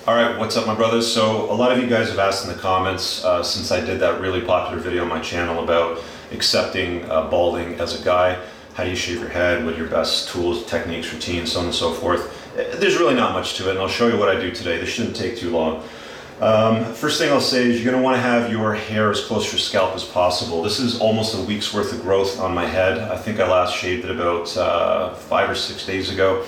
All right, what's up my brothers? So a lot of you guys have asked in the comments since I did that really popular video on my channel about accepting balding as a guy, how do you shave your head, what are your best tools, techniques, routines, so on and so forth. There's really not much to it, and I'll show you what I do today. This shouldn't take too long. First thing I'll say is you're going to want to have your hair as close to your scalp as possible. This is almost a week's worth of growth on my head. I think I last shaved it about 5 or 6 days ago.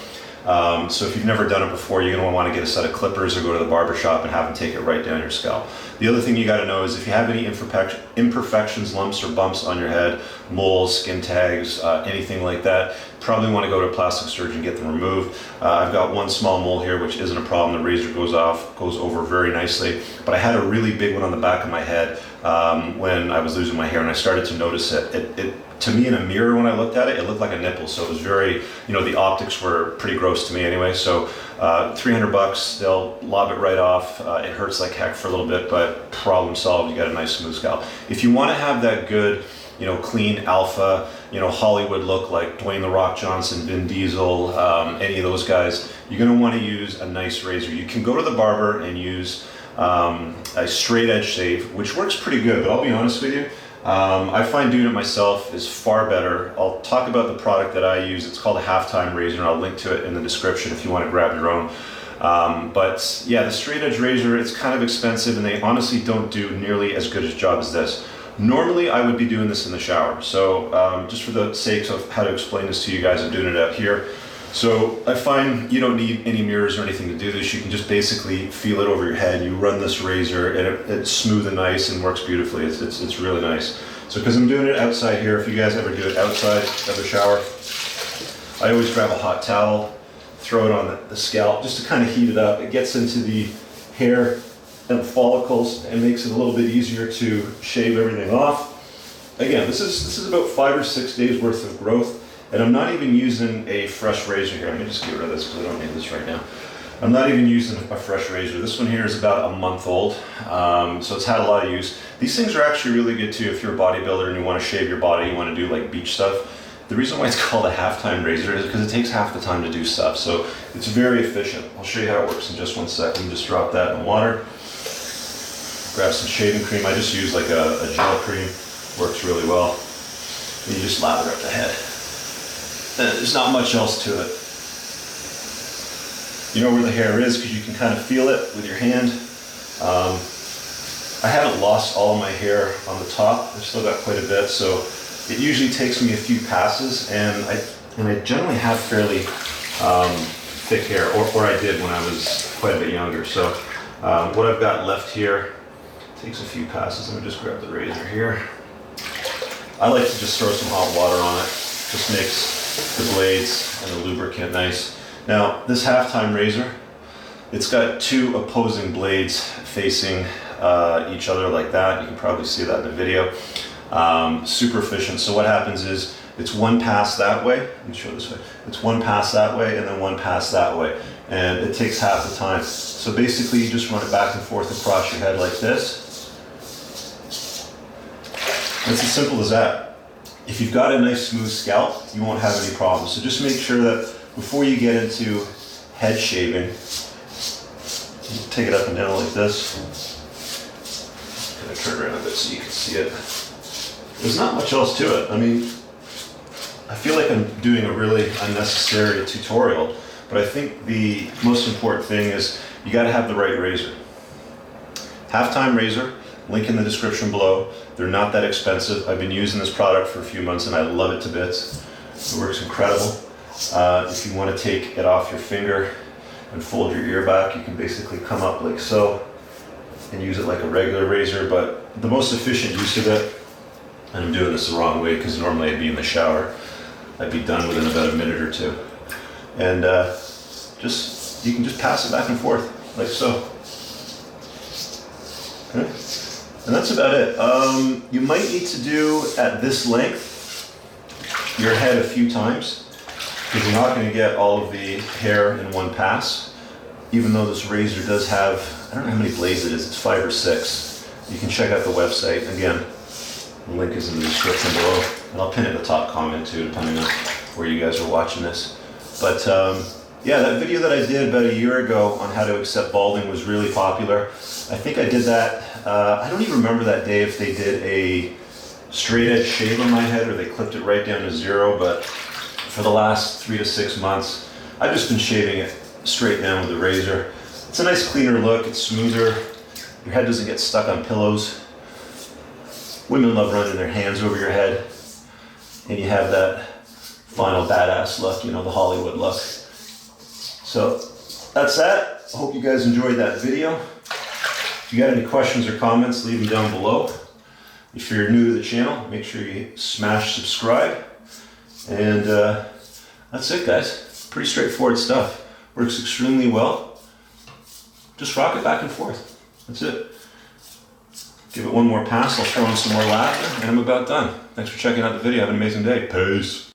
So if you've never done it before, you're going to want to get a set of clippers or go to the barber shop and have them take it right down your scalp. The other thing you got to know is if you have any imperfections, lumps or bumps on your head, moles, skin tags, anything like that, probably want to go to a plastic surgeon and get them removed. I've got one small mole here which isn't a problem. The razor goes over very nicely, but I had a really big one on the back of my head when I was losing my hair, and I started to notice it. To me, in a mirror, when I looked at it, it looked like a nipple. So it was very, the optics were pretty gross to me anyway. So $300, they'll lob it right off. It hurts like heck for a little bit, but problem solved. You got a nice smooth scalp. If you want to have that good, clean alpha, Hollywood look like Dwayne "The Rock" Johnson, Vin Diesel, any of those guys, you're going to want to use a nice razor. You can go to the barber and use a straight edge shave, which works pretty good, but I'll be honest with you, I find doing it myself is far better. I'll talk about the product that I use. It's called a halftime razor, and I'll link to it in the description if you want to grab your own. But yeah, the straight edge razor, it's kind of expensive, and they honestly don't do nearly as good a job as this. Normally I would be doing this in the shower, so just for the sakes of how to explain this to you guys, I'm doing it out here. So I find you don't need any mirrors or anything to do this. You can just basically feel it over your head. You run this razor and it's smooth and nice and works beautifully. It's really nice. So because I'm doing it outside here, if you guys ever do it outside of the shower, I always grab a hot towel, throw it on the scalp just to kind of heat it up. It gets into the hair and follicles and makes it a little bit easier to shave everything off. Again, this is about 5 or 6 days worth of growth. And I'm not even using a fresh razor here. Let me just get rid of this because I don't need this right now. I'm not even using a fresh razor. This one here is about a month old, so it's had a lot of use. These things are actually really good too if you're a bodybuilder and you want to shave your body, you want to do like beach stuff. The reason why it's called a halftime razor is because it takes half the time to do stuff, so it's very efficient. I'll show you how it works in just 1 second. Just drop that in water. Grab some shaving cream. I just use like a gel cream. Works really well. And you just lather up the head. There's not much else to it. You know where the hair is because you can kind of feel it with your hand. I haven't lost all of my hair on the top. I've still got quite a bit, so it usually takes me a few passes, and I generally have fairly thick hair, or I did when I was quite a bit younger. So what I've got left here takes a few passes. Let me just grab the razor here. I like to just throw some hot water on it. Just makes the blades and the lubricant nice. Now this halftime razor, it's got 2 opposing blades facing each other like that. You can probably see that in the video. Super efficient. So what happens is it's one pass that way. Let me show this way. It's one pass that way and then one pass that way, and it takes half the time. So basically you just run it back and forth across your head like this. It's as simple as that. If you've got a nice smooth scalp, you won't have any problems. So just make sure that before you get into head shaving, take it up and down like this. I'm gonna turn around a bit so you can see it. There's not much else to it. I mean, I feel like I'm doing a really unnecessary tutorial, but I think the most important thing is you gotta have the right razor. Halftime razor, link in the description below. They're not that expensive. I've been using this product for a few months and I love it to bits. It works incredible. If you want to take it off your finger and fold your ear back, you can basically come up like so and use it like a regular razor, but the most efficient use of it, and I'm doing this the wrong way because normally I'd be in the shower, I'd be done within about a minute or two. And you can just pass it back and forth like so. Okay. And that's about it. You might need to do at this length your head a few times because you're not going to get all of the hair in one pass. Even though this razor does have, I don't know how many blades it is, it's 5 or 6. You can check out the website. Again, the link is in the description below. And I'll pin it in the top comment too, depending on where you guys are watching this. But Yeah, that video that I did about a year ago on how to accept balding was really popular. I think I did that, I don't even remember that day if they did a straight edge shave on my head or they clipped it right down to 0, but for the last 3 to 6 months, I've just been shaving it straight down with a razor. It's a nice cleaner look, it's smoother, your head doesn't get stuck on pillows. Women love running their hands over your head, and you have that final badass look, you know, the Hollywood look. So that's that. I hope you guys enjoyed that video. If you got any questions or comments, leave them down below. If you're new to the channel, make sure you smash subscribe. And that's it, guys. Pretty straightforward stuff. Works extremely well. Just rock it back and forth. That's it. Give it one more pass. I'll throw in some more laughter, and I'm about done. Thanks for checking out the video. Have an amazing day. Peace.